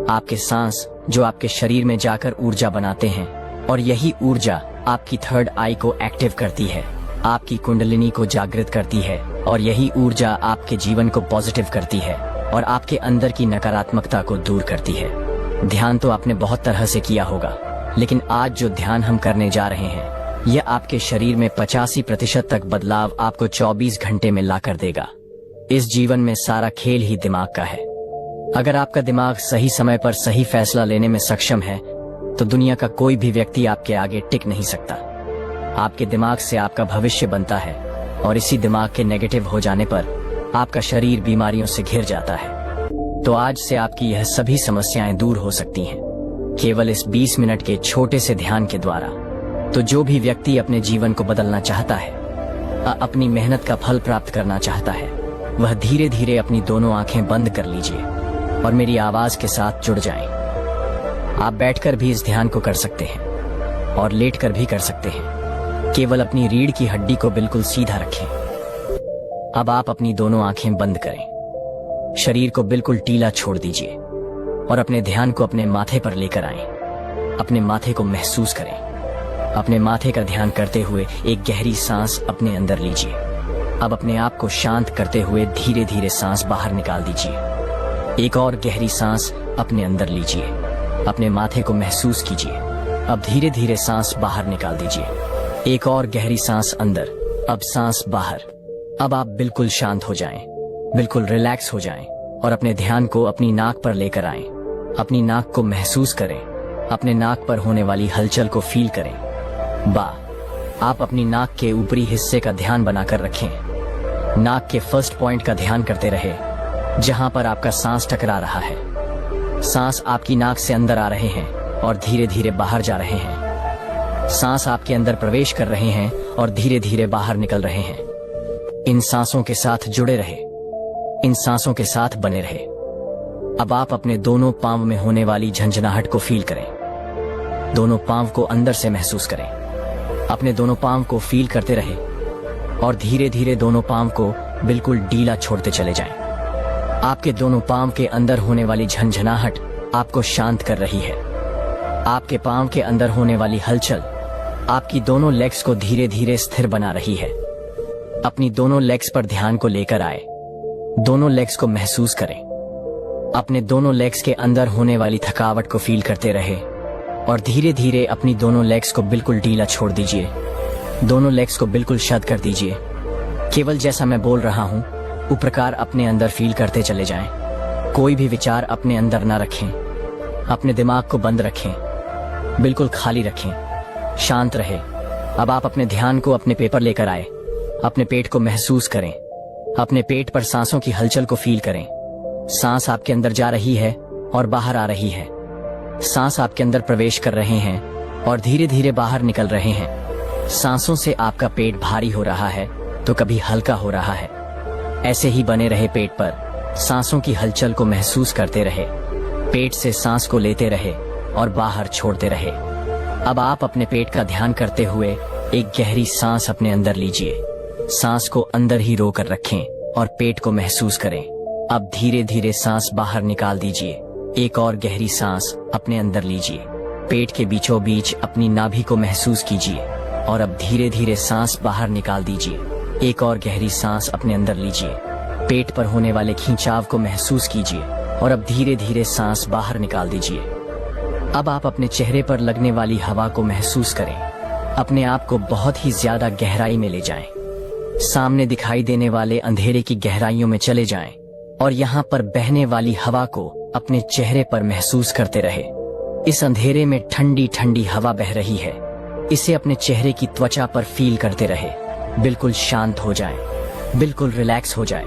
आपके सांस जो आपके शरीर में जाकर ऊर्जा बनाते हैं, और यही ऊर्जा आपकी थर्ड आई को एक्टिव करती है, आपकी कुंडलिनी को जागृत करती है, और यही ऊर्जा आपके जीवन को पॉजिटिव करती है और आपके अंदर की नकारात्मकता को दूर करती है। ध्यान तो आपने बहुत तरह से किया होगा, लेकिन आज जो ध्यान हम करने जा रहे हैं यह आपके शरीर में 85% तक बदलाव आपको 24 घंटे में ला कर देगा। इस जीवन में सारा खेल ही दिमाग का है। अगर आपका दिमाग सही समय पर सही फैसला लेने में सक्षम है तो दुनिया का कोई भी व्यक्ति आपके आगे टिक नहीं सकता। आपके दिमाग से आपका भविष्य बनता है, और इसी दिमाग के नेगेटिव हो जाने पर आपका शरीर बीमारियों से घिर जाता है। तो आज से आपकी यह सभी समस्याएं दूर हो सकती हैं, केवल इस 20 मिनट के छोटे से ध्यान के द्वारा। तो जो भी व्यक्ति अपने जीवन को बदलना चाहता है, अपनी मेहनत का फल प्राप्त करना चाहता है, वह धीरे धीरे अपनी दोनों आंखें बंद कर लीजिए और मेरी आवाज के साथ जुड़ जाएं। आप बैठकर भी इस ध्यान को कर सकते हैं और लेटकर भी कर सकते हैं। केवल अपनी रीढ़ की हड्डी को बिल्कुल सीधा रखें। अब आप अपनी दोनों आंखें बंद करें, शरीर को बिल्कुल ढीला छोड़ दीजिए और अपने ध्यान को अपने माथे पर लेकर आएं। अपने माथे को महसूस करें। अपने माथे का ध्यान करते हुए एक गहरी सांस अपने अंदर लीजिए। अब अपने आप को शांत करते हुए धीरे धीरे सांस बाहर निकाल दीजिए। एक और गहरी सांस अपने अंदर लीजिए। अपने माथे को महसूस कीजिए। अब धीरे धीरे सांस बाहर निकाल दीजिए। एक और गहरी सांस अंदर, अब सांस बाहर। अब आप बिल्कुल शांत हो जाएं, बिल्कुल रिलैक्स हो जाएं और अपने ध्यान को अपनी नाक पर लेकर आएं। अपनी नाक को महसूस करें। अपने नाक पर होने वाली हलचल को फील करें। आप अपनी नाक के ऊपरी हिस्से का ध्यान बनाकर रखें। नाक के फर्स्ट पॉइंट का ध्यान करते रहे, जहां पर आपका सांस टकरा रहा है। सांस आपकी नाक से अंदर आ रहे हैं और धीरे धीरे बाहर जा रहे हैं। सांस आपके अंदर प्रवेश कर रहे हैं और धीरे धीरे बाहर निकल रहे हैं। इन सांसों के साथ जुड़े रहे, इन सांसों के साथ बने रहे। अब आप अपने दोनों पांव में होने वाली झंझनाहट को फील करें। दोनों पांव को अंदर से महसूस करें। अपने दोनों पांव को फील करते रहे और धीरे धीरे दोनों पांव को बिल्कुल ढीला छोड़ते चले जाएं। आपके दोनों पांव के अंदर होने वाली झंझनाहट आपको शांत कर रही है। आपके पांव के अंदर होने वाली हलचल आपकी दोनों लेग्स को धीरे धीरे स्थिर बना रही है। अपनी दोनों लेग्स पर ध्यान को लेकर आए। दोनों लेग्स को महसूस करें। अपने दोनों लेग्स के अंदर होने वाली थकावट को फील करते रहे और धीरे धीरे अपनी दोनों लेग्स को बिल्कुल ढीला छोड़ दीजिए। दोनों लेग्स को बिल्कुल शद कर दीजिए। केवल जैसा मैं बोल रहा हूं उस प्रकार अपने अंदर फील करते चले जाएं। कोई भी विचार अपने अंदर ना रखें। अपने दिमाग को बंद रखें, बिल्कुल खाली रखें, शांत रहे। अब आप अपने ध्यान को अपने पेट पर लेकर आए। अपने पेट को महसूस करें। अपने पेट पर सांसों की हलचल को फील करें। सांस आपके अंदर जा रही है और बाहर आ रही है। सांस आपके अंदर प्रवेश कर रहे हैं और धीरे धीरे बाहर निकल रहे हैं। सांसों से आपका पेट भारी हो रहा है तो कभी हल्का हो रहा है। ऐसे ही बने रहे पेट पर, सांसों की हलचल को महसूस करते रहे। पेट से सांस को लेते रहे और बाहर छोड़ते रहे। अब आप अपने पेट का ध्यान करते हुए एक गहरी सांस अपने अंदर लीजिए। सांस को अंदर ही रोकर रखें और पेट को महसूस करें। अब धीरे धीरे सांस बाहर निकाल दीजिए। एक और गहरी सांस अपने अंदर लीजिए। पेट के बीचों बीच अपनी नाभि को महसूस कीजिए और अब धीरे धीरे सांस बाहर निकाल दीजिए। एक और गहरी सांस अपने अंदर लीजिए। पेट पर होने वाले खिंचाव को महसूस कीजिए और अब धीरे धीरे सांस बाहर निकाल दीजिए। अब आप अपने चेहरे पर लगने वाली हवा को महसूस करें। अपने आप को बहुत ही ज्यादा गहराई में ले जाएं। सामने दिखाई देने वाले अंधेरे की गहराइयों में चले जाएं और यहाँ पर बहने वाली हवा को अपने चेहरे पर महसूस करते रहे। इस अंधेरे में ठंडी ठंडी हवा बह रही है। इसे अपने चेहरे की त्वचा पर फील करते रहे। बिल्कुल शांत हो जाएं, बिल्कुल रिलैक्स हो जाएं,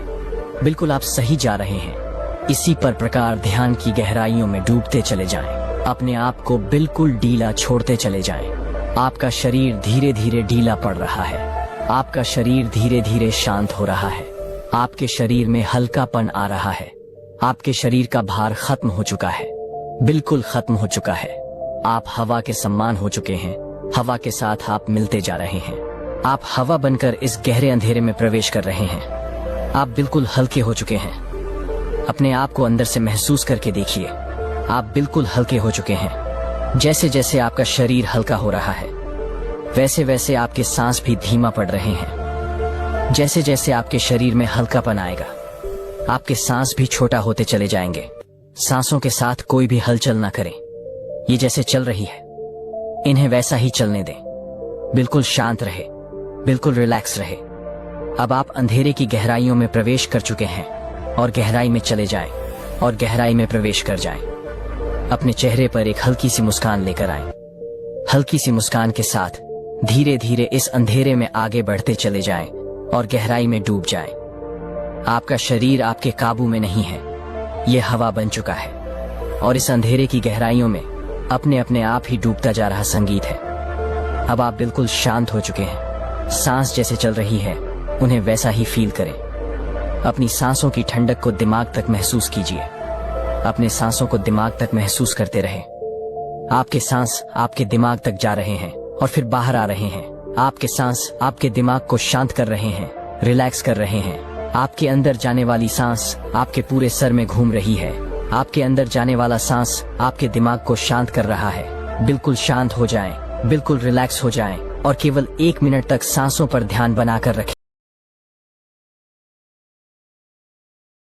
बिल्कुल आप सही जा रहे हैं। इसी पर प्रकार ध्यान की गहराइयों में डूबते चले जाएं। अपने आप को बिल्कुल ढीला छोड़ते चले जाएं। आपका शरीर धीरे धीरे ढीला पड़ रहा है। आपका शरीर धीरे धीरे शांत हो रहा है। आपके शरीर में हल्कापन आ रहा है। आपके शरीर का भार खत्म हो चुका है, बिल्कुल खत्म हो चुका है। आप हवा के समान हो चुके हैं। हवा के साथ आप मिलते जा रहे हैं। आप हवा बनकर इस गहरे अंधेरे में प्रवेश कर रहे हैं। आप बिल्कुल हल्के हो चुके हैं। अपने आप को अंदर से महसूस करके देखिए। आप बिल्कुल हल्के हो चुके हैं। जैसे जैसे आपका शरीर हल्का हो रहा है वैसे वैसे आपके सांस भी धीमा पड़ रहे हैं। जैसे जैसे आपके शरीर में हल्कापन आएगा आपके सांस भी छोटा होते चले जाएंगे। सांसों के साथ कोई भी हलचल ना करें। ये जैसे चल रही है इन्हें वैसा ही चलने दें। बिल्कुल शांत रहे, बिल्कुल रिलैक्स रहे। अब आप अंधेरे की गहराइयों में प्रवेश कर चुके हैं और गहराई में चले जाएं और गहराई में प्रवेश कर जाएं। अपने चेहरे पर एक हल्की सी मुस्कान लेकर आएं। हल्की सी मुस्कान के साथ धीरे धीरे इस अंधेरे में आगे बढ़ते चले जाएं और गहराई में डूब जाएं। आपका शरीर आपके काबू में नहीं है। यह हवा बन चुका है और इस अंधेरे की गहराइयों में अपने अपने आप ही डूबता जा रहा संगीत है। अब आप बिल्कुल शांत हो चुके हैं। सांस जैसे चल रही है उन्हें वैसा ही फील करें। अपनी सांसों की ठंडक को दिमाग तक महसूस कीजिए। अपने सांसों को दिमाग तक महसूस करते रहें। आपके सांस आपके दिमाग तक जा रहे हैं और फिर बाहर आ रहे हैं। आपके सांस आपके दिमाग को शांत कर रहे हैं, रिलैक्स कर रहे हैं। आपके अंदर जाने वाली सांस आपके पूरे सर में घूम रही है। आपके अंदर जाने वाला सांस आपके दिमाग को शांत कर रहा है। बिल्कुल शांत हो जाएं, बिल्कुल रिलैक्स हो जाएं और केवल 1 मिनट तक सांसों पर ध्यान बनाकर रखें।